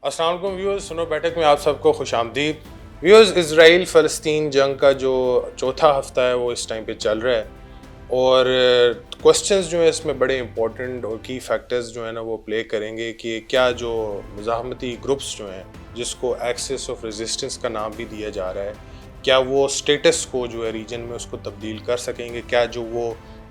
अस्सलाम वालेकुम व्यूअर्स, सुनो बैठक में आप सबको खुशामदीद। व्यूअर्स, इज़राइल फ़लस्तीन जंग का जो चौथा हफ्ता है वो इस टाइम पे चल रहा है और क्वेश्चंस जो है इसमें बड़े इंपॉर्टेंट और की फैक्टर्स जो है ना वो प्ले करेंगे कि क्या जो मुज़ाहमती ग्रुप्स जो हैं जिसको एक्सेस ऑफ रेजिस्टेंस का नाम भी दिया जा रहा है, क्या वो स्टेटस को जो है रीजन में उसको तब्दील कर सकेंगे, क्या जो वो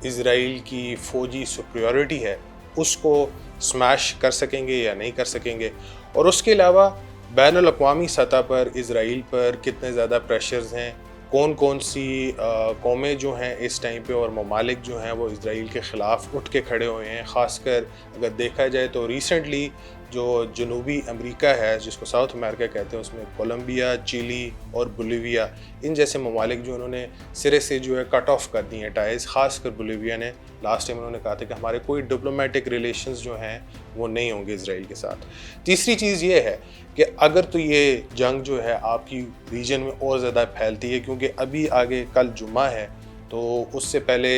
इज़राइल की फ़ौजी सुपरियॉरिटी है उसको स्मैश कर सकेंगे या नहीं कर सकेंगे। और उसके अलावा बैनुल अक़वामी सतह पर इज़राइल पर कितने ज़्यादा प्रेशर्स हैं, कौन कौन सी कौमें जो हैं इस टाइम पे और ममालिक जो हैं वो इज़राइल के ख़िलाफ़ उठ के खड़े हुए हैं। ख़ासकर अगर देखा जाए तो रिसेंटली जो जनूबी अमेरिका है जिसको साउथ अमेरिका कहते हैं उसमें कोलंबिया, चिली और बोलिविया इन जैसे ममालिक जो उन्होंने सिरे से जो है कट ऑफ कर दिए हैं टाइज़। ख़ासकर बोलिविया ने लास्ट टाइम उन्होंने कहा था कि हमारे कोई डिप्लोमेटिक रिलेशंस जो हैं वो नहीं होंगे इज़राइल के साथ। तीसरी चीज़ ये है कि अगर तो ये जंग जो है आपकी रीजन में और ज़्यादा फैलती है, क्योंकि अभी आगे कल जुम्मा है तो उससे पहले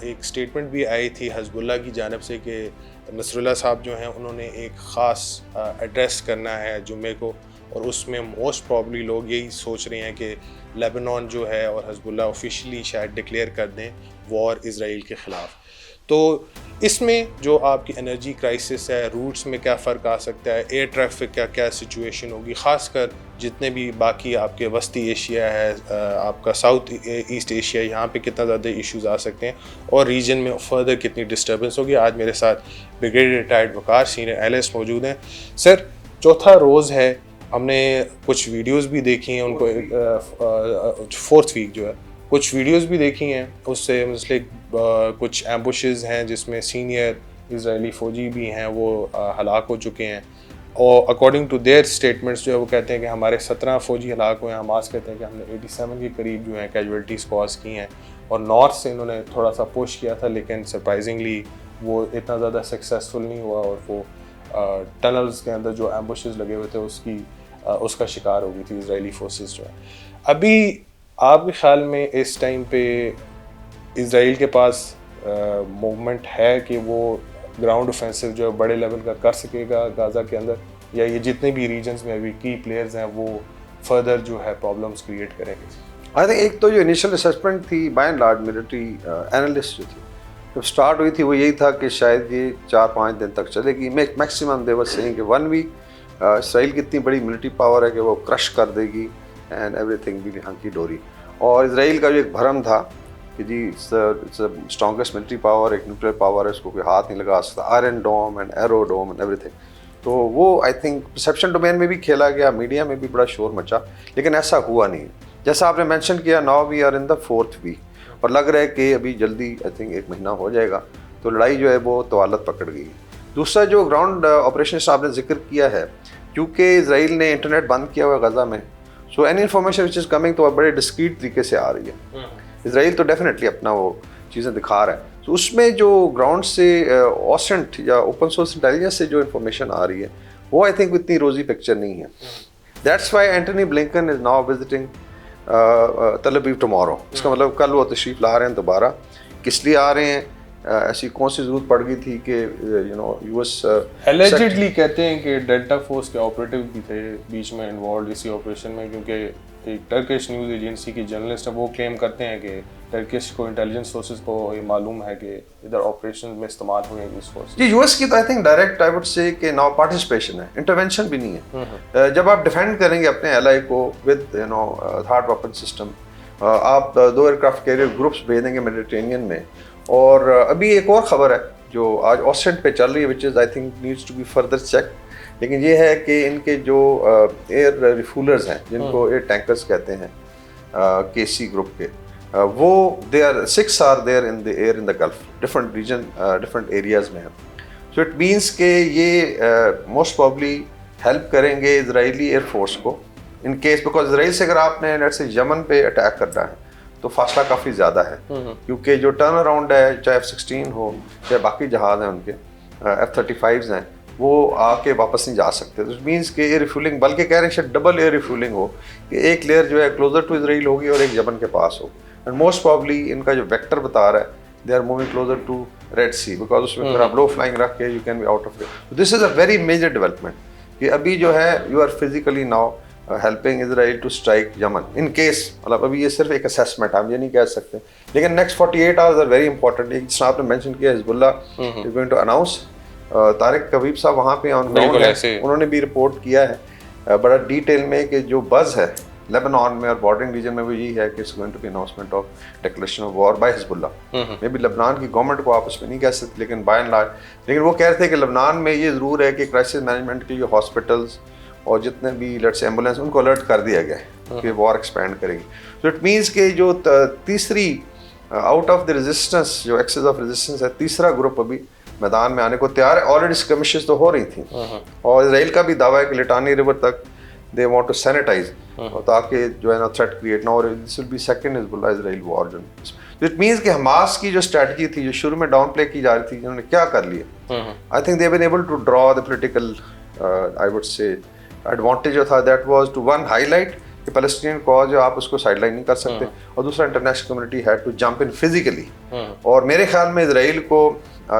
एक स्टेटमेंट भी आई थी हिज़्बुल्लाह की जानिब से कि नसरुल्लाह साहब जो हैं उन्होंने एक ख़ास एड्रेस करना है जुम्मे को, और उसमें मोस्ट प्रॉब्ली लोग यही सोच रहे हैं कि लेबनान जो है और हिज़्बुल्लाह ऑफिशियली शायद डिक्लेयर कर दें वॉर इज़राइल के ख़िलाफ़। तो इसमें जो आपकी एनर्जी क्राइसिस है, रूट्स में क्या फ़र्क आ सकता है, एयर ट्रैफिक का क्या सिचुएशन होगी, ख़ासकर जितने भी बाकी आपके वस्ती एशिया है, आपका साउथ ईस्ट एशिया, यहाँ पे कितना ज़्यादा इश्यूज़ आ सकते हैं और रीजन में फर्दर कितनी डिस्टर्बेंस होगी। आज मेरे साथ ब्रिगेडियर रिटायर्ड वकार सीनियर एलएस मौजूद हैं। सर, चौथा रोज़ है, हमने कुछ वीडियोज़ भी देखी हैं उनको, फोर्थ वीक जो है कुछ वीडियोज़ भी देखी हैं, उससे मतलब कुछ एम्बुशेस हैं जिसमें सीनियर इज़राइली फ़ौजी भी हैं वो हलाक हो चुके हैं, और अकॉर्डिंग टू देयर स्टेटमेंट्स जो है वो कहते हैं कि हमारे 17 फ़ौजी हलाक हुए हैं। हमास कहते हैं कि हमने 87 के करीब जो है कैजुअल्टीज़ कॉज की हैं, और नॉर्थ से इन्होंने थोड़ा सा पुश किया था लेकिन सरप्राइजिंगली वो इतना ज़्यादा सक्सेसफुल नहीं हुआ और वो टनल्स के अंदर जो एम्बुशेस लगे हुए थे उसका शिकार हो गई थी इज़राइली फोर्सेस जो है। अभी आपके ख्याल में इस टाइम पे इज़राइल के पास मूवमेंट है कि वो ग्राउंड ऑफेंसिव जो है बड़े लेवल का कर सकेगा गाज़ा के अंदर, या ये जितने भी रीजन्स में अभी की प्लेयर्स हैं वो फर्दर जो है प्रॉब्लम्स क्रिएट करेंगे? आई थिंक एक तो जो इनिशियल असेसमेंट थी by and large military analyst जो थी जब स्टार्ट हुई थी वो यही था कि शायद ये 4-5 दिन तक चलेगी। मैक्सिमम दे वर सेइंग कि 1 वीक। इसराइल की इतनी बड़ी मिलिट्री पावर है कि वो क्रश कर देगी एंड एवरीथिंग बी हंकी डोरी। और इसराइल का जो एक भरम था कि जी स्ट्रॉन्गेस्ट मिलिट्री पावर, एक न्यूक्लियर पावर है, उसको कोई हाथ नहीं लगा सकता, iron dome and arrow dome and everything. तो वो आई थिंक परसेप्शन डोमेन में भी खेला गया, मीडिया में भी बड़ा शोर मचा, लेकिन ऐसा हुआ नहीं। जैसा आपने मेंशन किया, now we are in the 4th week और लग रहा है कि अभी जल्दी आई थिंक 1 महीना हो जाएगा, तो लड़ाई जो है वो तवालत पकड़ गई। दूसरा जो ग्राउंड ऑपरेशन आपने जिक्र किया है, क्योंकि इसराइल ने इंटरनेट बंद किया हुआ गज़ा में, so any information which is coming तो बड़े डिस्क्रीट तरीके से आ रही है। इसराइल तो डेफिनेटली अपना वो चीज़ें दिखा रहा है, तो उसमें जो ग्राउंड से ऑसेंट या ओपन सोर्स इंटेलिजेंस से जो इन्फॉर्मेशन आ रही है वो आई थिंक इतनी रोजी पिक्चर नहीं है। That's why Antony Blinken is now visiting तल अवीव टुमारो। इसका मतलब कल वो तशरीफ़ ला रहे हैं दोबारा। किस लिए आ रहे हैं, ऐसी कौन सी ज़रूरत पड़ गई थी कि यूएस एलिजिडली कहते हैं कि डेल्टा फोर्स के ऑपरेटिव भी थे बीच में इन्वॉल्व इसी ऑपरेशन में, क्योंकि एक टर्किश न्यूज़ एजेंसी की जर्नलिस्ट है वो क्लेम करते हैं कि टर्किश को इंटेलिजेंस सोर्सेज को ये मालूम है कि इधर ऑपरेशन में इस्तेमाल हुए हैं इस फोर्स। जी, यूएस की तो I think direct I would से कि नाउ पार्टिसिपेशन है, इंटरवेंशन भी नहीं है। जब आप डिफेंड करेंगे अपने एलआई को विद हार्ड वेपन सिस्टम, आप 2 एयरक्राफ्ट कैरियर ग्रुप्स भेजेंगे मेडिटेरेनियन में। और अभी एक और ख़बर है जो आज ऑसेंट पे चल रही है, which is I think needs to be further check, लेकिन ये है कि इनके जो एयर रिफ्यूलर्स हैं जिनको एयर टैंकर्स कहते हैं केसी ग्रुप के, वो they are 6 are there in the air in the Gulf, different region different areas में है। सो इट मीन्स के ये मोस्ट प्रॉब्ली हेल्प करेंगे इजरायली एयरफोर्स को इन केस, बिकॉज इसराइल से अगर आपने लेट्स से यमन पे अटैक करना है तो फासला काफ़ी ज़्यादा है, क्योंकि जो टर्न अराउंड है चाहे F-16 हो चाहे बाकी जहाज़ हैं उनके F-35s हैं, वो आके वापस नहीं जा सकते। तो मीन्स कि एयर रिफ्यूलिंग, बल्कि कह रहे हैं शायद डबल एयर रिफ्यूलिंग हो कि एक लेयर जो है क्लोजर टू इसराइल होगी और एक यमन के पास हो। एंड मोस्ट प्रॉब्ली इनका जो वेक्टर बता रहा है they are moving closer to Red Sea, because उसमें अगर आप लो फ्लाइंग रख के you can be out of it. This is a very major development कि अभी जो है you are physically now helping Israel to strike Yemen in case, मतलब अभी ये सिर्फ एक असेसमेंट, हम ये नहीं कह सकते, लेकिन next 48 hours are very important. जिस आपने मेंशन किया Hezbollah is going to announce, Tariq Kabib sahab वहाँ पे ऑन ग्राउंड है, उन्होंने भी रिपोर्ट किया है बड़ा डिटेल में कि जो बज़ है लेबनान में और बॉर्डरिंग रीजन में वो यही है कि it's going to be announcement of declaration of war by Hezbollah. Maybe Lebanon की गवर्नमेंट को आप उसमें नहीं कह सकते, लेकिन बाय एंड लार्ज, लेकिन वो कह रहे थे कि लेबनान में ये ज़रूर है कि क्राइसिस मैनेजमेंट के लिए हॉस्पिटल्स और जितने भी लेट्स एम्बुलेंस उनको अलर्ट कर दिया गया है कि वॉर एक्सपैंड करेगी। सो इट मीन्स कि जो तीसरी आउट ऑफ द रेजिस्टेंस, जो एक्सेस ऑफ रेजिस्टेंस है, तीसरा ग्रुप अभी मैदान में आने को तैयार है। ऑलरेडी स्कर्मिशेस तो हो रही थी और इसराइल का भी दावा है कि लिटानी रिवर तक दे वांट टू सैनिटाइज, ताकि जो है ना थ्रेट क्रिएट ना हो। This will be second Hezbollah Israel war. जो इट मीन्स कि हमास की जो स्ट्रेटजी थी, जो शुरू में डाउन प्ले की जा रही थी, जिन्होंने क्या कर लिया, I think they been able to draw the political I would say advantage जो था, that was to one highlight कि पैलेस्टीनियन कॉज है, आप उसको साइडलाइन नहीं कर सकते, और दूसरा international community had to jump in physically. और मेरे ख्याल में इजराइल को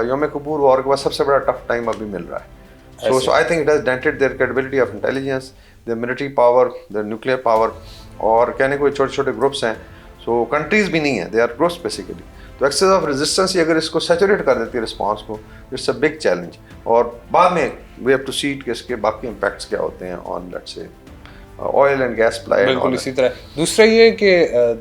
यौम किपुर वॉर के बाद सबसे बड़ा टफ टाइम अभी मिल रहा है। So I think it has dented their capability of intelligence, their military power, their nuclear power, और कहने को छोटे छोटे ग्रुप्स हैं, सो कंट्रीज भी नहीं है, दे आर ग्रुप्स बेसिकली। तो एक्सेस ऑफ रेजिस्टेंस ही अगर इसको सैचुरेट कर देती है रिस्पांस को, इट्स अ बिग चैलेंज। और बाद में वी हैव टू सी कि इसके बाकी इम्पैक्ट्स क्या होते हैं on let's say oil and gas supply. बिल्कुल इसी तरह। दूसरा ये कि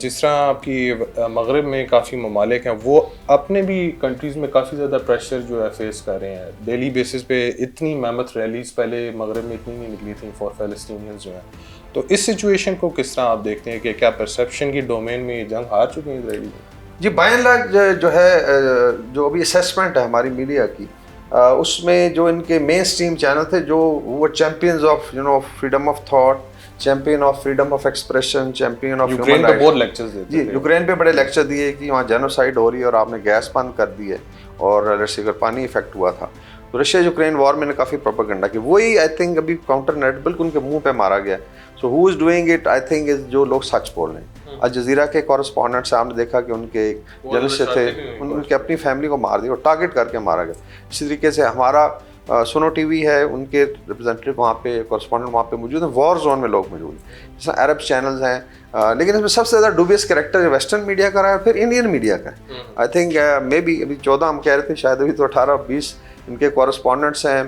जिस तरह आपकी मगरब में काफ़ी ममालिक हैं, वो अपने भी कंट्रीज़ में काफ़ी ज़्यादा प्रेशर जो है फेस कर रहे हैं डेली बेसिस पे। इतनी मेहमत रैलीज पहले मगरब में इतनी नहीं निकली थी फॉर फ़लस्तीनियंस जो हैं। तो इस सिचुएशन को किस तरह आप देखते हैं कि क्या परसेप्शन की डोमेन में ये जंग हार चुके हैं इजरायली? जी, बाय एंड लार्ज जो है, जो अभी असेसमेंट है हमारी मीडिया की, उसमें जो इनके मेन स्ट्रीम चैनल थे, जो वो champions of freedom of thought, champion of freedom of expression, champion of human rights, बहुत लेक्चर्स देते जी, यूक्रेन पे बड़े लेक्चर दिए कि वहाँ जेनोसाइड हो रही है और आपने गैस बंद कर दी है, और अगर पानी इफेक्ट हुआ था। तो रशिया यूक्रेन वॉर में काफ़ी प्रोपेगेंडा की, वही आई थिंक अभी काउंटर नेट बिल्कुल उनके मुंह पे मारा गया। So who is doing it, I think is जो लोग सच बोल रहे हैं। अल जजीरा के कॉरेस्पॉन्डेंट से आपने देखा कि उनके जर्नलिस्ट थे, उनके अपनी फैमिली को मार दिया और टारगेट करके मारा गया। इसी तरीके से हमारा सुनो टीवी है, उनके रिप्रेजेंटेटिव वहाँ पे, कॉरेस्पॉन्डेंट वहाँ पे मौजूद हैं, वॉर जोन में लोग मौजूद हैं, जैसे अरब चैनल्स हैं। लेकिन इसमें सबसे ज़्यादा डूबियस कैरेक्टर वेस्टर्न मीडिया का रहा है, फिर इंडियन मीडिया का है। आई थिंक मे बी अभी 14 हम कह रहे थे, शायद अभी तो 18-20 इनके कॉरेस्पॉन्डेंट्स हैं,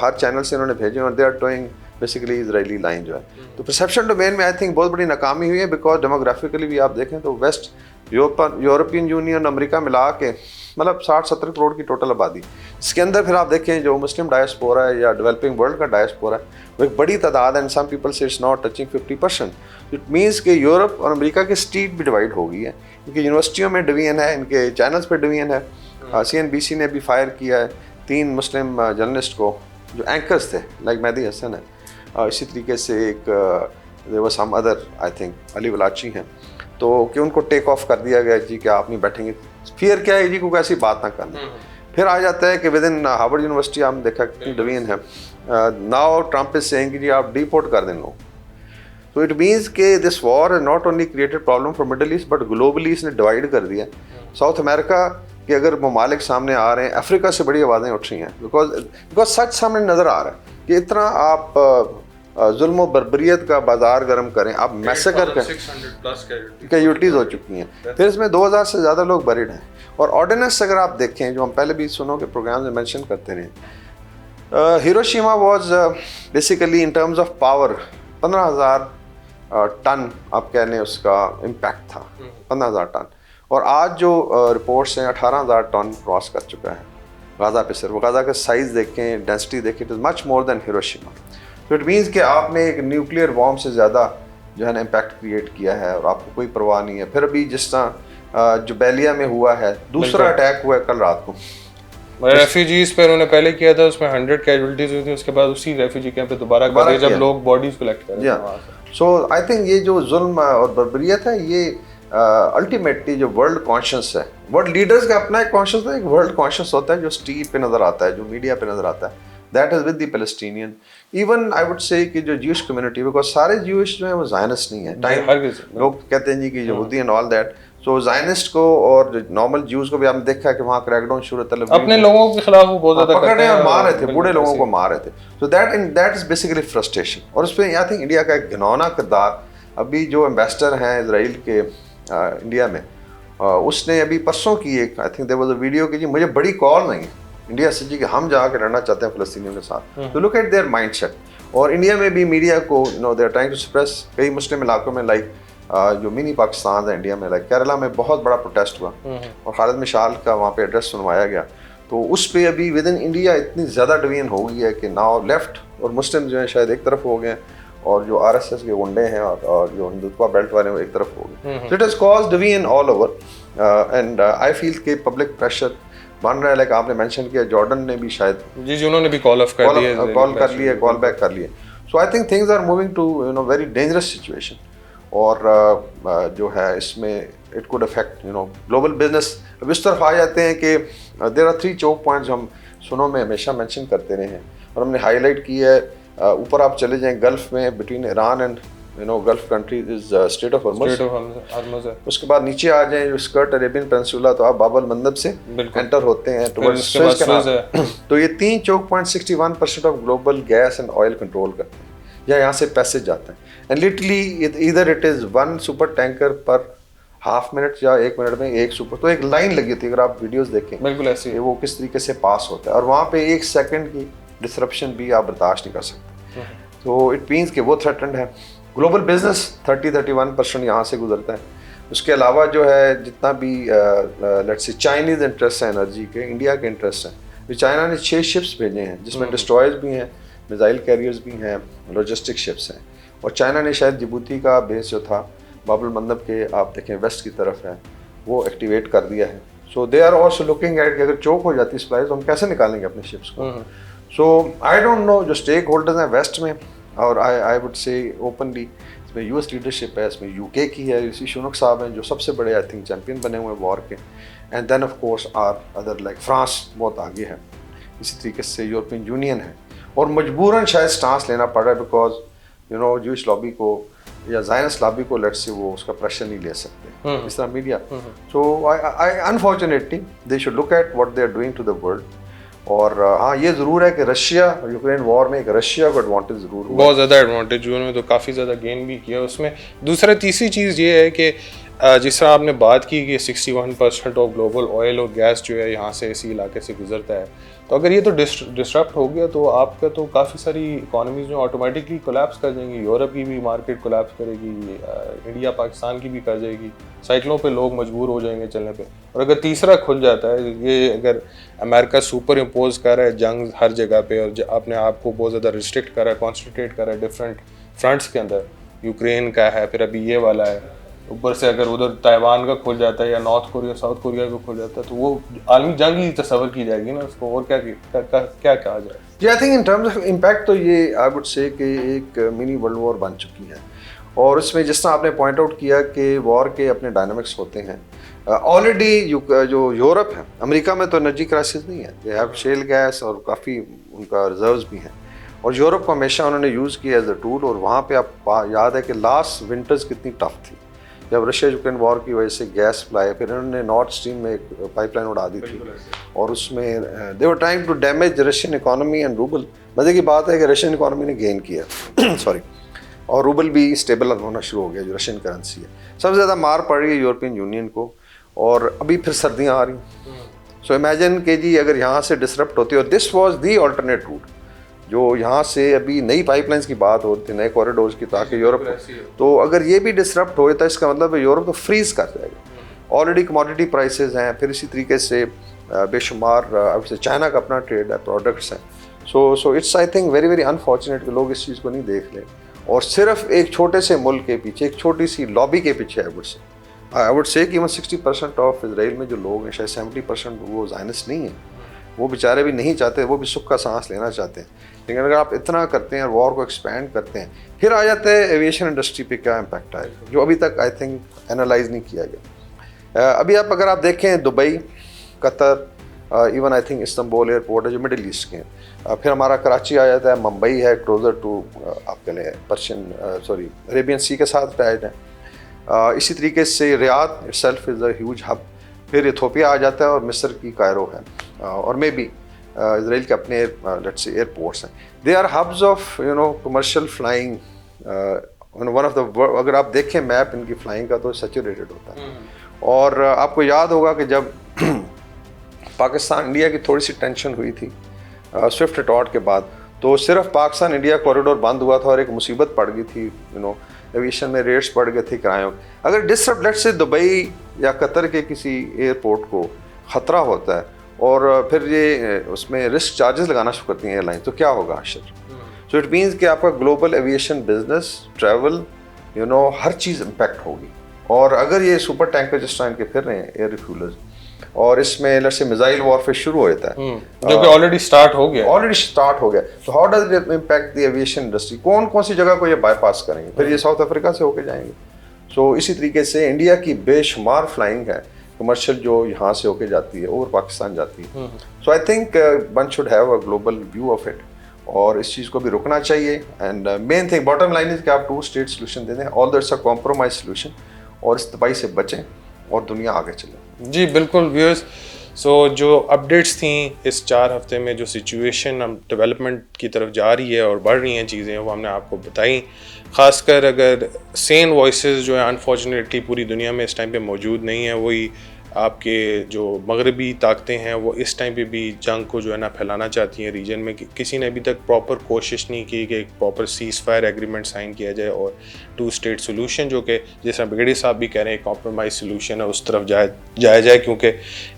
हर चैनल से इन्होंने भेजे और they are towing basically Israeli line जो है। तो परसेप्शन डोमेन में आई थिंक बहुत बड़ी नाकामी हुई है, बिकॉज डेमोग्राफिकली भी आप देखें तो वेस्ट यूरोपियन यूनियन, अमेरिका मिला के मतलब 60-70 करोड़ की टोटल आबादी। इसके अंदर फिर आप देखें जो मुस्लिम डायस्पोरा है या डेवलपिंग वर्ल्ड का डायस्पोरा है, वो एक बड़ी तादाद है, एंड सम पीपल से it's not touching 50%। It means कि यूरोप और अमेरिका की स्ट्रीट भी डिवाइड हो गई है। इनकी यूनिवर्सिटियों में डिवीजन है, इनके चैनल्स पे डिवीजन है। CNBC ने भी फायर किया है 3 मुस्लिम जर्नलिस्ट को जो एंकर्स थे, लाइक मेहदी हसन है। इसी तरीके से एक there was some other, I think Ali Velayati हैं, तो कि उनको टेक ऑफ कर दिया गया जी कि आप नहीं बैठेंगे। फिर क्या है जी, को ऐसी बात ना करना। फिर आ जाता है कि विद इन हार्वर्ड यूनिवर्सिटी हम देखा कितनी डिवीजन है। नाउ ट्रम्प इज सेइंग कि जी आप डिपोर्ट कर दें लोग। तो इट मीन्स के this war has not only created problem for middle east, but globally इसने डिवाइड कर दिया। साउथ अमेरिका के अगर ममालिक सामने आ रहे हैं, अफ्रीका से बड़ी आवाज़ें उठ रही हैं, बिकॉज सच सामने नज़र आ रहा है कि इतना आप जुल्म व बर्बरियत का बाजार गर्म करें, आप मैसेकर कैजुअल्टीज़ हो चुकी हैं। फिर इसमें 2000 से ज़्यादा लोग बरिड हैं। और ऑर्डिनेंस अगर आप देखें, जो हम पहले भी सुनो के प्रोग्राम में मेंशन करते रहे, Hiroshima was basically in terms of power 15,000 ton आप कह लें उसका इम्पैक्ट था, 15,000 टन। और आज जो रिपोर्ट्स हैं 18,000 टन क्रॉस कर चुका है गाज़ा पे। सिर्फ गाज़ा का साइज़ देखें, डेंसिटी देखें, it is much more than Hiroshima. तो इट मीन्स कि आपने एक न्यूक्लियर बॉम्ब से ज़्यादा जो है ना इम्पैक्ट क्रिएट किया है और आपको कोई परवाह नहीं है। फिर अभी जिस तरह जुबैलिया में हुआ है, दूसरा अटैक हुआ है कल रात को, रेफ्यूजीज पे उन्होंने पहले किया था, उसमें 100 कैजुअल्टीज हुई थी। उसके बाद उसी रेफ्यूजी कैंप पे दोबारा कर जब लोग बॉडीज कलेक्ट कर रहे थे। सो आई थिंक ये जो जुल्म और बर्बरियत है, ये अल्टीमेटली जो वर्ल्ड कॉन्शियस है, वर्ल्ड लीडर्स का अपना एक कॉन्शियस है, एक वर्ल्ड कॉन्शियस होता है जो स्ट्रीट पे नज़र आता है, जो मीडिया पे नज़र आता है। That is with the Palestinian. Even I would से कि जो ज्यूश कम्युनिटी, बिकॉज सारे ज्यूश जो है वो ज़ायनिस्ट नहीं है। टाइम लोग कहते हैं जी कि यहूदी and all that. So Zionist को और नॉर्मल ज्यूज को भी आपने देखा है कि वहाँ क्रैकडाउन शुरू अपने लोगों के खिलाफ वो बहुत ज्यादा पकड़ रहे और मार रहे थे, बूढ़े लोगों को मार रहे थे। So that is basically frustration. और उस पर आई थिंक इंडिया का एक घिनौना किरदार, अभी जो एम्बेसडर हैं इसराइल के इंडिया में, उसने अभी परसों की एक I think there was a video कि जी मुझे बड़ी कॉल नहीं है इंडिया से जी कि हम जाकर लड़ना चाहते हैं फ़लस्तीनियों के साथ। तो लुक एट देयर माइंडसेट। और इंडिया में भी मीडिया को they are trying to suppress. कई मुस्लिम इलाकों में लाइक जो मिनी पाकिस्तान है इंडिया में, लाइक केरला में बहुत बड़ा प्रोटेस्ट हुआ और खालिद मिशाल का वहाँ पे एड्रेस सुनवाया गया। तो उस पे अभी विद इन इंडिया इतनी ज़्यादा डिवीजन हो गई है कि नाउ लेफ्ट और मुस्लिम जो है शायद एक तरफ हो गए हैं और जो आरएसएस के गुंडे हैं और जो हिंदुत्व बेल्ट वाले हैं वो एक तरफ हो गए। So it has caused division all over and I feel के पब्लिक प्रेशर बन रहा है। लाइक आपने मेंशन किया जॉर्डन ने भी शायद जी उन्होंने भी कॉल ऑफ कर दिया, कॉल कर लिए, कॉल बैक कर लिए। So I think things are moving to very dangerous situation. और जो है इसमें it could affect global business. अब इस तरफ आ जाते हैं कि देयर आर 3 चोक पॉइंट्स हम सुनो में हमेशा मेंशन करते रहे हैं और हमने हाईलाइट की है। ऊपर आप चले जाएं गल्फ में, between Iran and gulf countries is straight of Hormuz. उसके बाद नीचे आ जाएं जो स्कर्ट अरेबियन पेनिनसुला, तो आप बाब अल मंदब से एंटर होते हैं टुवर्ड्स सुएज़ कैनाल। तो ये 3 choke point 61% of global gas and oil control करते हैं या यहाँ से पैसेज जाता है। एंड लिटरली इधर इट इज़ 1 सुपर टैंकर पर हाफ मिनट या 1 मिनट में एक सुपर, तो एक लाइन लगी होती है। अगर आप वीडियोस देखें बिल्कुल ऐसी है वो किस तरीके से पास होता है और वहाँ पे 1 सेकंड की डिसरप्शन भी आप बर्दाश्त नहीं कर सकते। तो इट मीन्स कि वो थ्रेटन्ड है। ग्लोबल बिजनेस 30-31% यहाँ से गुजरता है। उसके अलावा जो है जितना भी लेट्स से चाइनीज़ इंटरेस्ट है एनर्जी के, इंडिया के इंटरेस्ट हैं। चाइना ने 6 शिप्स भेजे हैं जिसमें डिस्ट्रॉयर्स भी हैं, मिसाइल कैरियर्स भी हैं, लॉजिस्टिक शिप्स हैं। और चाइना ने शायद जिबूती का बेस जो था बाब अल मंदब के आप देखें वेस्ट की तरफ है वो एक्टिवेट कर दिया है। So they are also looking at कि अगर चोक हो जाती सप्लाई तो हम कैसे निकालेंगे अपने शिप्स को। सो आई डोंट नो जो स्टेक होल्डर्स हैं वेस्ट में, और आई वुड से ओपनली इसमें यूएस लीडरशिप है, इसमें यूके की है, ऋषि सुनक साहब हैं जो सबसे बड़े आई थिंक चैम्पियन बने हुए हैं वॉर के। And then of course are other like France बहुत आगे है, इसी तरीके से यूरोपियन यूनियन है। और मजबूरन शायद स्टांस लेना पड़ रहा है बिकॉज जूइश लॉबी को या जायनिस्ट लॉबी को लेट्स से वो उसका प्रेशर नहीं ले सकते इस तरह media. So I unfortunately they should look at what they are doing to the world. और हाँ ये ज़रूर है कि रशिया यूक्रेन वॉर में एक रशिया को एडवांटेज ज़रूर हुआ, बहुत ज़्यादा एडवांटेज हुआ, उन्होंने तो काफ़ी ज़्यादा गेन भी किया उसमें। दूसरा तीसरी चीज़ ये है कि जिस तरह आपने बात की कि 61% ऑफ ग्लोबल ऑयल और गैस जो है यहाँ से इसी इलाके से गुजरता है, तो अगर ये तो डिस्टर्प्ट हो गया तो आपका तो काफ़ी सारी इकोनॉमीज जो ऑटोमेटिकली कोलैप्स कर जाएंगी। यूरोप की भी मार्केट कोलैप्स करेगी, इंडिया पाकिस्तान की भी कर जाएगी, साइकिलों पे लोग मजबूर हो जाएंगे चलने पे। और अगर तीसरा खुल जाता है, ये अगर अमेरिका सुपर इम्पोज कर रहा है जंग हर जगह पे और अपने आप को बहुत ज़्यादा रिस्ट्रिक्ट कर रहा है, कॉन्सनट्रेट कर रहा है डिफरेंट फ्रंट्स के अंदर, यूक्रेन का है, फिर अभी ये वाला है, ऊपर से अगर उधर ताइवान का खुल जाता है या नॉर्थ कोरिया साउथ कोरिया का खुल जाता है, तो वो आलमी जंग ही तस्वर की जाएगी ना उसको, और क्या कहा जाए। जी I think in terms of impact तो ये आई वुड से कि एक मिनी वर्ल्ड वॉर बन चुकी है। और इसमें जिस तरह आपने पॉइंट आउट किया कि वॉर के अपने डायनामिक्स होते हैं। ऑलरेडी जो यूरोप है, अमेरिका में तो एनर्जी क्राइसिस नहीं है, दे हैव शेल गैस और काफ़ी उनका रिजर्व्स भी हैं, और यूरोप को हमेशा उन्होंने यूज़ किया एज अ टूल। और वहाँ पे आप याद है कि लास्ट विंटर्स कितनी टफ थी जब रशिया यूक्रेन वॉर की वजह से गैस सप्लाई, फिर इन्होंने नॉर्थ स्ट्रीम में एक पाइपलाइन उड़ा दी थी और उसमें they were trying to damage Russian economy and rouble. मज़े की बात है कि रशियन इकोनॉमी ने गेन किया सॉरी, और रूबल भी स्टेबल होना शुरू हो गया जो रशियन करेंसी है। सबसे ज़्यादा मार पड़ रही है यूरोपियन यूनियन को, और अभी फिर सर्दियाँ आ रही। सो इमेजिन के जी अगर यहाँ से डिसरप्ट होती है, और this was the alternate route जो यहाँ से अभी नई पाइपलाइंस की बात होती है, नए कॉरिडोर्स की, ताकि यूरोप, तो अगर ये भी डिसरप्ट हो तो इसका मतलब यूरोप तो फ्रीज कर जाएगा। ऑलरेडी कमोडिटी प्राइसेस हैं, फिर इसी तरीके से बेशुमार चाइना का अपना ट्रेड है, प्रोडक्ट्स हैं। So it's I think very very unfortunate कि लोग इस चीज़ को नहीं देख लें और सिर्फ एक छोटे से मुल्क के पीछे, एक छोटी सी लॉबी के पीछे आई वुड से कि 60% ऑफ इसराइल में जो लोग हैं, शायद 70% वो ज़ायनिस्ट नहीं है, वो बेचारे भी नहीं चाहते, वो भी सुख का सांस लेना चाहते हैं। लेकिन अगर आप इतना करते हैं, वॉर को एक्सपेंड करते हैं, फिर आ जाता है एविएशन इंडस्ट्री पे क्या इम्पैक्ट आएगा, जो अभी तक आई थिंक एनालाइज नहीं किया गया। अभी अगर आप देखें Dubai, Qatar, even I think Istanbul airport है जो मिडिल ईस्ट के हैं, फिर हमारा कराची आ जाता है, मुंबई है क्लोजर टू आप कह लें पर्शियन अरेबियन सी के साथ टाइड है, इसी तरीके से Riyadh itself is a huge hub, फिर इथोपिया आ जाता है और मिस्र की कायरो है, और मे बी इसराइल के अपने लेट्स से एयरपोर्ट्स हैं। They are hubs of commercial flying. One of the, अगर आप देखें मैप इनकी फ्लाइंग का तो सैचुरेटेड होता है। और आपको याद होगा कि जब पाकिस्तान इंडिया की थोड़ी सी टेंशन हुई थी स्विफ्ट रिटॉर्ट के बाद, तो सिर्फ पाकिस्तान इंडिया कॉरिडोर बंद हुआ था और एक मुसीबत पड़ गई थी, एविएशन में रेट्स बढ़ गए थे किरायों। अगर डिस्टर्ब लेट से दुबई या कतर के किसी एयरपोर्ट को ख़तरा होता है और फिर ये उसमें रिस्क चार्जेस लगाना शुरू करती हैं एयरलाइन, तो क्या होगा आखिर? सो इट मीन्स कि आपका ग्लोबल एविएशन बिजनेस, ट्रैवल, हर चीज़ इम्पैक्ट होगी। और अगर ये सुपर टैंकर जिस टाइम के फिर रहे हैं एयर रिफ्यूलर्स, और इसमें लेट्स से मिसाइल वॉरफेयर शुरू हो जाता है जो कि ऑलरेडी स्टार्ट हो गया, तो how does it impact the aviation industry? कौन कौन सी जगह को ये बाईपास करेंगे? फिर ये साउथ अफ्रीका से होके जाएंगे। सो इसी तरीके से इंडिया की बेशुमार फ्लाइंग है कमर्शियल जो यहाँ से होके जाती है और पाकिस्तान जाती है। So I think one should have a global view of it, और इस चीज़ को भी रुकना चाहिए। And main thing, bottom line is कि आप 2 स्टेट सोल्यूशन दे दें, all that's a compromise solution, और इस तबाही से बचें और दुनिया आगे चले। जी बिल्कुल व्यूअर्स। सो जो अपडेट्स थी इस 4 हफ्ते में, जो सिचुएशन हम डेवलपमेंट की तरफ जा रही है और बढ़ रही हैं चीज़ें, वो हमने आपको बताई। ख़ासकर अगर सेन वॉइसेस जो है अनफॉर्चुनेटली पूरी दुनिया में इस टाइम पे मौजूद नहीं है, वही आपके जो मगरबी ताकतें हैं वो इस टाइम पे भी जंग को जो है ना फैलाना चाहती हैं रीजन में। किसी ने अभी तक प्रॉपर कोशिश नहीं की कि एक proper cease fire agreement sign किया जाए और 2 स्टेट सोल्यूशन, जो कि जैसा ब्रिगेडियर साहब भी कह रहे हैं कॉम्प्रोमाइज सोल्यूशन है, उस तरफ जाया जाए, क्योंकि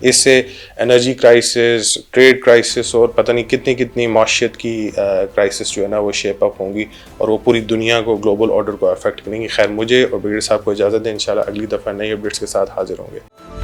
इससे एनर्जी क्राइसिस, ट्रेड क्राइसिस और पता नहीं कितनी कितनी माशियत की क्राइसिस जो है ना वो शेप अप होंगी और वो पूरी दुनिया को, ग्लोबल ऑर्डर को अफेक्ट करेंगी। खैर, मुझे और ब्रिगेडियर साहब को इजाज़त दें, इंशाल्लाह अगली दफ़ा नई अपडेट्स के साथ हाजिर होंगे।